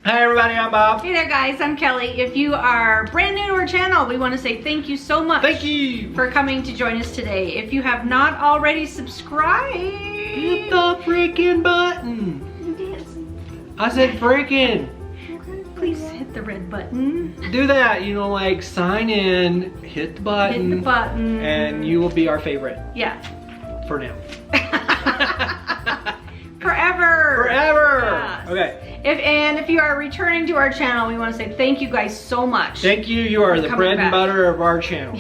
Hi everybody, I'm Bob. Hey there guys, I'm Kelly. If you are brand new to our channel, we want to say thank you so much. Thank you for coming to join us today. If you have not already subscribed, hit the freaking button. I said freaking. Please hit the red button. Do that, you know, like sign in, hit the button. Hit the button. And you will be our favorite. Yeah. For now. Forever. Forever. Yes. Okay. If you are returning to our channel, we want to say thank you guys so much. Thank you. You are the bread and butter of our channel.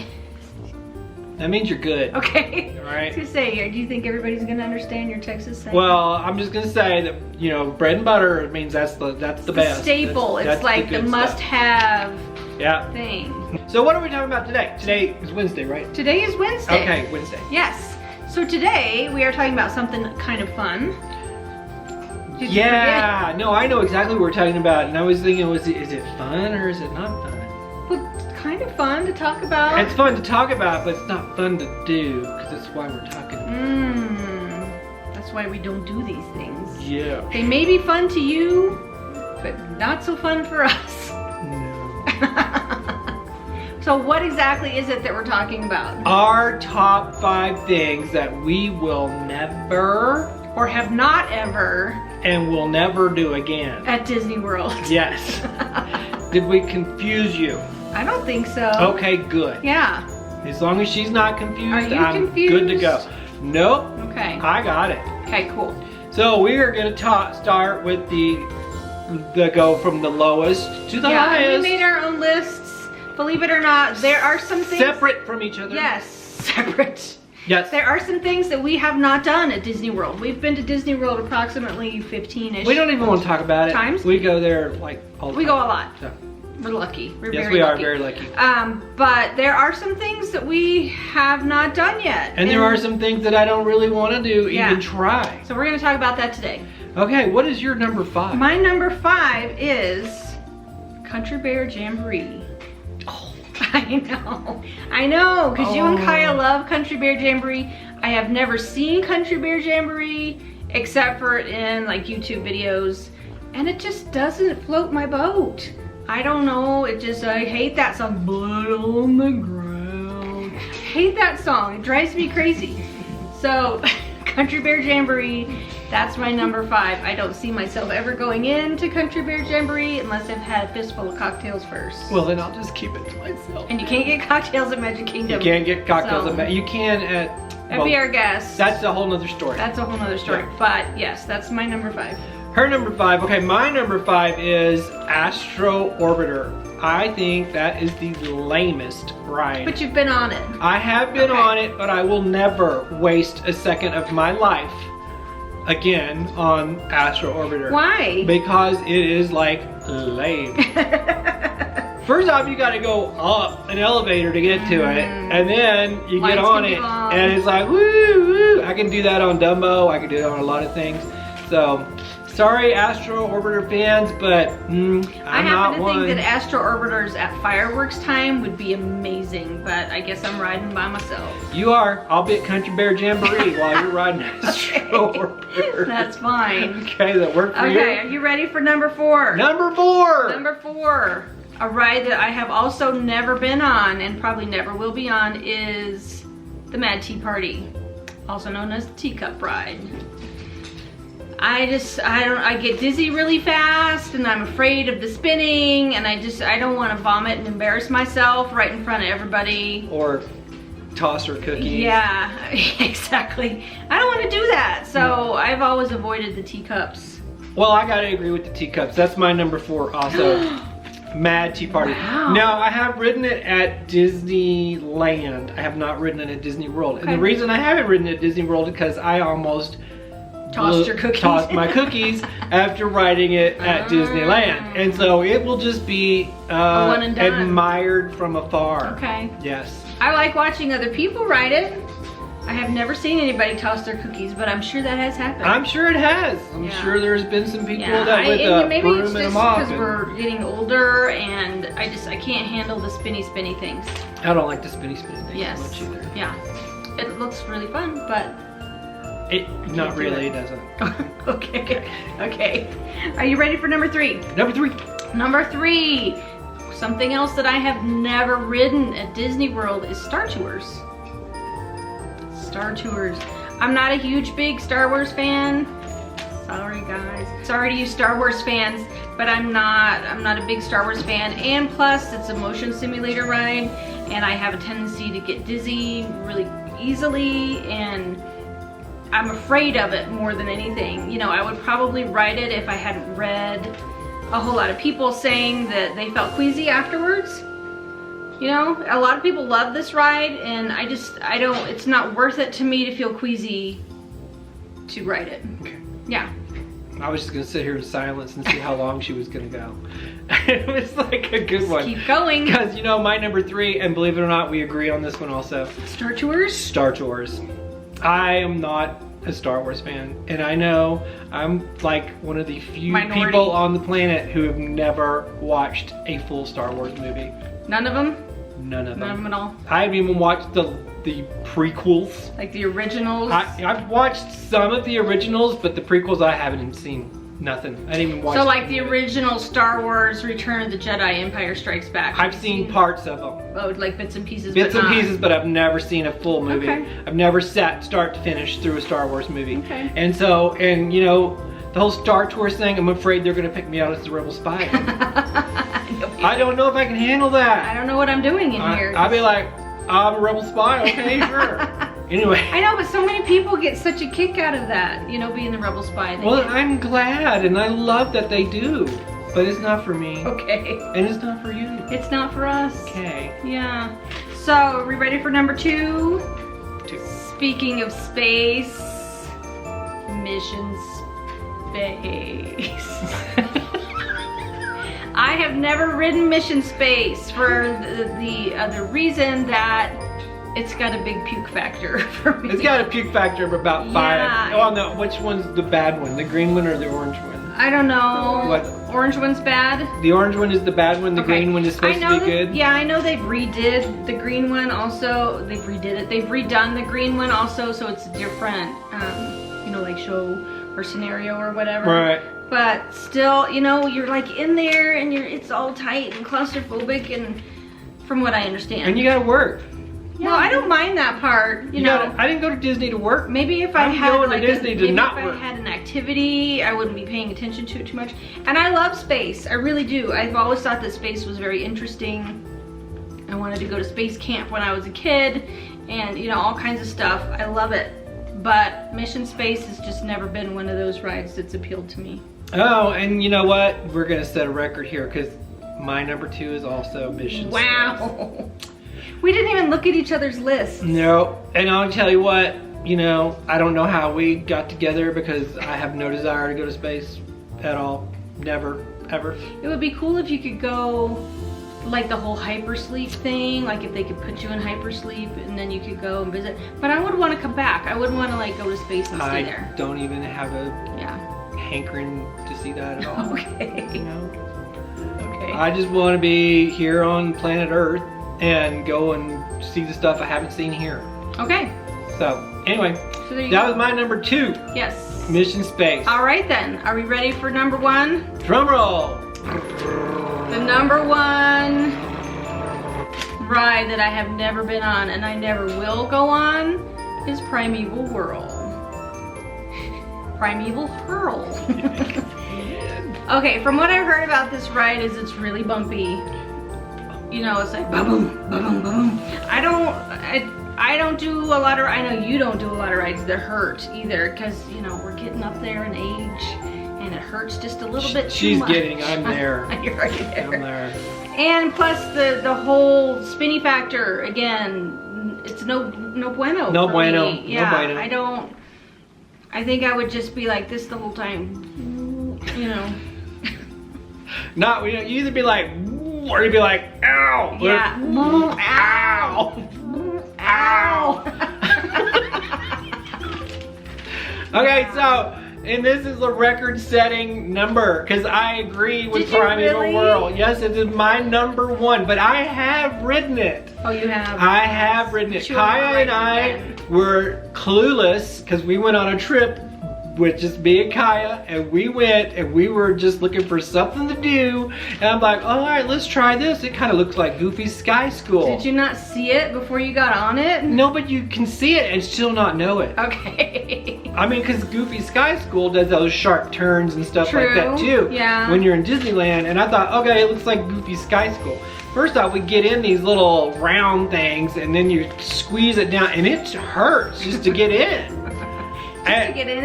That means you're good. Okay. All right. I was gonna say, do you think everybody's gonna understand your Texas thing? Well, I'm just gonna say that, you know, bread and butter means that's the best. Staple. That's it's like the must-have thing. So what are we talking about today? Today is Wednesday, right? Today is Wednesday. Okay, Wednesday. Yes. So today we are talking about something kind of fun. Did you yeah, forget? no, I know exactly what we're talking about, and I was thinking, is it fun or is it not fun? Well, it's kind of fun to talk about. It's fun to talk about, but it's not fun to do, because that's why we're talking about it. That's why we don't do these things. Yeah. They may be fun to you, but not so fun for us. No. So what exactly is it that we're talking about? Our top 5 things that we will never or have not ever and will never do again at Disney World. Yes. Did we confuse you? I don't think so. Okay, good. Yeah. As long as she's not confused, Are you I'm confused? good to go. Nope. Okay. I got it. Okay, cool. So we are going to start with the go from the lowest to the highest. We made our own lists. Believe it or not, there are some things separate from each other. Yes, separate. Yes. There are some things that we have not done at Disney World. We've been to Disney World approximately 15-ish. We don't even want to talk about it. Times. We go there like all the time. We go a lot. So. We're lucky. We're yes, very we lucky. are very lucky. But there are some things that we have not done yet. And there are some things that I don't really want to do, even try. So we're going to talk about that today. Okay, what is your number 5? My number 5 is Country Bear Jamboree. Oh, I know, because you and Kaya love Country Bear Jamboree. I have never seen Country Bear Jamboree except for in like YouTube videos, and it just doesn't float my boat. I don't know, I hate that song, Blood on the Ground. I hate that song, it drives me crazy. So, Country Bear Jamboree, that's my number 5. I don't see myself ever going into Country Bear Jamboree unless I've had a fistful of cocktails first. Well, then I'll just keep it to myself. And you can't get cocktails at Magic Kingdom. You can't get cocktails at Magic. You can at Be Our Guest. That's a whole nother story. That's a whole nother story. Yeah. But yes, that's my number 5. Her number 5, okay, my number 5 is Astro Orbiter. I think that is the lamest ride. But you've been on it. I have been on it, but I will never waste a second of my life again on Astro Orbiter. Why? Because it is like lame. First off, you gotta go up an elevator to get to it, and then you get on it, and it's like, woo, woo. I can do that on Dumbo, I can do it on a lot of things. So, sorry Astro Orbiter fans, but I'm not one. I happen to think that Astro Orbiters at fireworks time would be amazing, but I guess I'm riding by myself. You are. I'll be at Country Bear Jamboree while you're riding Astro Orbiter. That's fine. Okay, that worked for you? Okay, are you ready for number 4? Number 4! Number 4. A ride that I have also never been on and probably never will be on is the Mad Tea Party, also known as the Teacup Ride. I get dizzy really fast, and I'm afraid of the spinning, and I don't want to vomit and embarrass myself right in front of everybody. Or toss her cookies. Yeah, exactly. I don't want to do that, so I've always avoided the teacups. Well, I gotta agree with the teacups. That's my number 4 also. Mad Tea Party. Wow. Now, I have ridden it at Disneyland. I have not ridden it at Disney World. Okay. And the reason I haven't ridden it at Disney World is because I almost tossed my cookies after riding it at Disneyland. And so it will just be one and done. admired from afar. Okay. Yes. I like watching other people ride it. I have never seen anybody toss their cookies, but I'm sure that has happened. I'm sure it has. I'm sure there's been some people that with a maybe broom it's and a just mop. because we're getting older, and I can't handle the spinny things. I don't like the spinny things Yes. much either. Yeah. It looks really fun, but Not really, it doesn't. Okay. Are you ready for number 3? Number 3. Number 3. Something else that I have never ridden at Disney World is Star Tours. Star Tours. I'm not a huge, big Star Wars fan. Sorry, guys. Sorry to you Star Wars fans, but I'm not a big Star Wars fan. And plus, it's a motion simulator ride, and I have a tendency to get dizzy really easily, and I'm afraid of it more than anything. You know, I would probably ride it if I hadn't read a whole lot of people saying that they felt queasy afterwards. You know, a lot of people love this ride, and I don't, it's not worth it to me to feel queasy to ride it. Okay. Yeah. I was just gonna sit here in silence and see how long she was gonna go. It was like a good one. Keep going. Because, you know, my number 3, and believe it or not, we agree on this one also. Star Tours? Star Tours. I am not a Star Wars fan, and I know I'm like one of the few people on the planet who have never watched a full Star Wars movie. None of them? None of them. None of them at all? I haven't even watched the prequels. Like the originals? I've watched some of the originals, but the prequels I haven't even seen. Nothing. I didn't even watch. So like the original Star Wars Return of the Jedi, Empire Strikes Back. I've seen parts of them. Oh, like bits and pieces. Bits and pieces, but I've never seen a full movie. Okay. I've never sat start to finish through a Star Wars movie. Okay. And so, and you know, the whole Star Tours thing, I'm afraid they're gonna pick me out as the rebel spy. I don't know if I can handle that. I don't know what I'm doing in here. I'll be like, I'm a rebel spy, okay, sure. Anyway. I know, but so many people get such a kick out of that, you know, being the rebel spy. Well, I'm glad, and I love that they do, but it's not for me. Okay. And it's not for you. It's not for us. Okay. Yeah. So, are we ready for number 2? 2. Speaking of space, Mission Space. I have never ridden Mission Space for the reason that it's got a big puke factor for me. It's got a puke factor of about 5. Yeah. Oh no, which one's the bad one? The green one or the orange one? I don't know. What? Orange one's bad? The orange one is the bad one, the Okay. green one is supposed to be good? Yeah, I know they've redid the green one also. They've redone the green one also, so it's a different, you know, like show or scenario or whatever. Right. But still, you know, you're like in there and it's all tight and claustrophobic, and from what I understand. And you gotta work. Yeah, well, I don't mind that part, you know. I didn't go to Disney to work. Maybe if I had going like to Disney to not if work. I had an activity, I wouldn't be paying attention to it too much. And I love space, I really do. I've always thought that space was very interesting. I wanted to go to space camp when I was a kid, and you know, all kinds of stuff. I love it. But Mission Space has just never been one of those rides that's appealed to me. Oh, and you know what? We're gonna set a record here because my number 2 is also Mission Space. Wow. We didn't even look at each other's lists. No, and I'll tell you what, you know, I don't know how we got together because I have no desire to go to space at all. Never, ever. It would be cool if you could go, like the whole hypersleep thing, like if they could put you in hypersleep and then you could go and visit. But I would want to come back. I wouldn't want to like go to space and stay there. I don't even have a Yeah. hankering to see that at all. Okay. You know? Okay. I just want to be here on planet Earth and go and see the stuff I haven't seen here. Okay. So, anyway, So there you that go. was my number 2, Yes. Mission Space. All right then. Are we ready for number 1? Drum roll. The number 1 ride that I have never been on and I never will go on is Primeval World. Primeval Hurl. Okay, from what I've heard about this ride is it's really bumpy. You know, it's like ba-boom, ba-boom, ba-boom. I don't do a lot of, I know you don't do a lot of rides that hurt either, because, you know, we're getting up there in age and it hurts just a little bit too much. I'm there. You're right there. I'm there. And plus the whole spinny factor, again, it's no bueno. No for bueno. me. Yeah, No bueno. I think I would just be like this the whole time, you know. Not, you know, you either be like, or you'd be like, ow. Yeah. Or, ow. Ow. Okay, so, and this is a record-setting number, because I agree with Did you Primeval really? World. Yes, it is my number 1, but I have ridden it. Oh, you have? I have ridden it. But you haven't Kaya and ridden I, it then. were clueless because we went on a trip with just me and Kaya, and we went and we were just looking for something to do, and I'm like, all right, let's try this. It kind of looks like Goofy Sky School. Did you not see it before you got on it? No, but you can see it and still not know it. Okay. I mean, because Goofy Sky School does those sharp turns and stuff like that too. Yeah. When you're in Disneyland, and I thought, okay, it looks like Goofy Sky School. First off, we get in these little round things, and then you squeeze it down, and it hurts just to get in.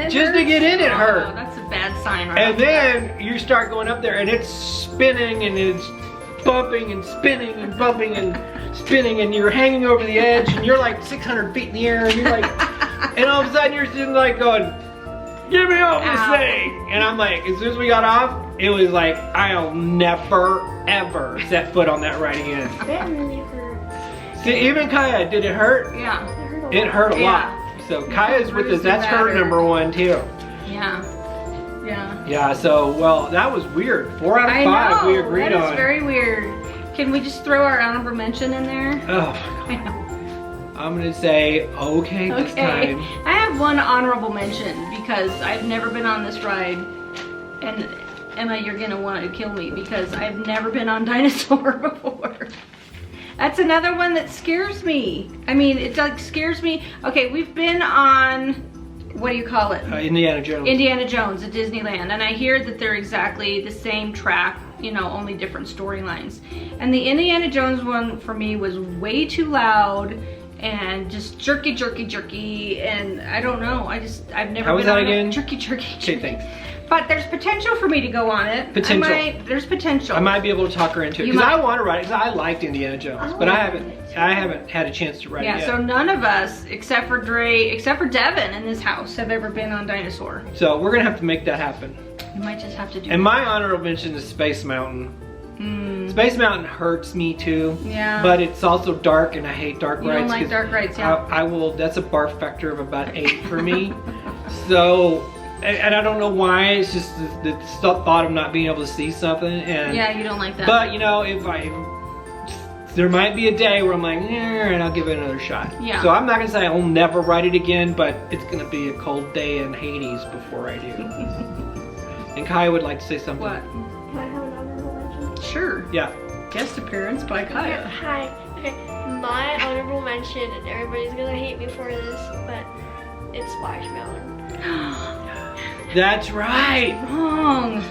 Just to get in, it hurt. Oh, that's a bad sign right And then you start going up there, and it's spinning, and it's bumping, and spinning, and bumping, and spinning, and you're hanging over the edge, and you're like 600 feet in the air, and you're like, and all of a sudden you're sitting like going, get me off this thing. And I'm like, as soon as we got off, it was like, I'll never, ever set foot on that ride again. That really hurts. See, even Kaya, did it hurt? Yeah. It hurt a lot. So Kaya's with us, that's her number one too. Yeah. Yeah. Yeah, so, well, that was weird. 4 out of 5 we agreed on. That is very weird. Can we just throw our honorable mention in there? Oh, I know. I'm gonna say okay this time. I have one honorable mention because I've never been on this ride, and Emma, you're gonna want to kill me because I've never been on Dinosaur before. That's another one that scares me. I mean, it like scares me. Okay, we've been on, what do you call it? Indiana Jones. Indiana Jones at Disneyland, and I hear that they're exactly the same track, you know, only different storylines. And the Indiana Jones one for me was way too loud and just jerky, jerky, jerky, and I don't know. I've never How was been that on again? it. Jerky, jerky, Okay, jerky. thanks. But there's potential for me to go on it. Potential. There's potential. I might be able to talk her into it You because I might. want to ride it. Because I liked Indiana Jones, but I haven't had a chance to ride it Yeah, yet. so none of us, except for Devin in this house, have ever been on Dinosaur. So we're gonna have to make that happen. You might just have to do And my honorable mention is Space Mountain. Space Mountain hurts me too. Yeah. But it's also dark, and I hate dark You rides. don't like 'cause dark rides, yeah. I will. That's a barf factor of about 8 for me. So, and I don't know why. It's just the thought of not being able to see something. And Yeah, you don't like that. But you know, there might be a day where I'm like, and I'll give it another shot. Yeah. So I'm not gonna say I'll never ride it again, but it's gonna be a cold day in Hades before I do. And Kaya would like to say something. What? Can I have an honorable mention? Sure. Yeah. Guest appearance by Kaya. Hi. Okay, my honorable mention, and everybody's gonna hate me for this, but it's Splash Mountain. That's right. Wrong.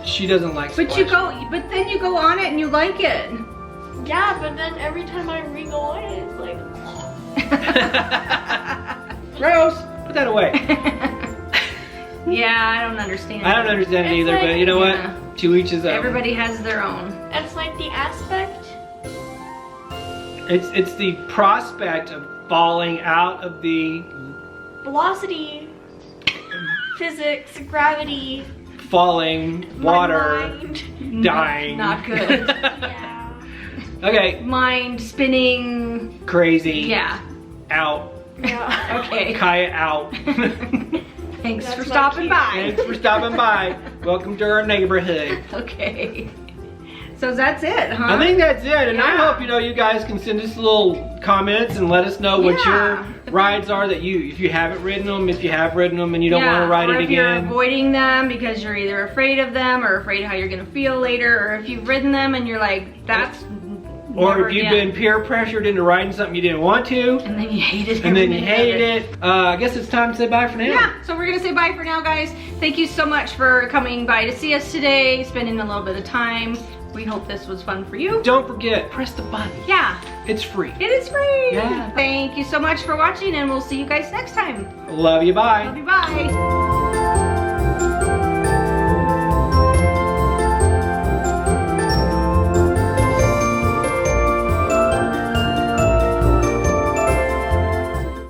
She doesn't like But then you go on it and you like it. Yeah, but then every time I re-go on it, it's like, Gross. Put that away. Yeah, I don't understand. I don't understand it It's either, like- but you know what? Yeah. To each his own. Everybody has their own. it's like the aspect. It's the prospect of falling out of the Velocity, physics, gravity, falling my water mind. dying. Not good. Yeah. Okay, Mind spinning. crazy. Yeah. Out. Yeah. Okay. Kaya out. Thanks That's for my stopping cue. by. Thanks for stopping by. Welcome to our neighborhood. Okay. So that's it, huh? I think that's it, and I Yeah. hope you guys can send us little comments and let us know what Yeah. your rides are that if you haven't ridden them, if you have ridden them and you don't want to ride or it if you're again. avoiding them because you're either afraid of them or afraid of how you're gonna feel later, or if you've ridden them and you're like, that's Or never if you've again. been peer pressured into riding something you didn't want to, And then you hate it. and then every you minute hate of it. I guess it's time to say bye for now. Yeah, so we're gonna say bye for now, guys. Thank you so much for coming by to see us today, spending a little bit of time. We hope this was fun for you. Don't forget, press the button. Yeah, It's free. it is free. Yeah. Thank you so much for watching, and we'll see you guys next time. Love you, bye. Love you, bye.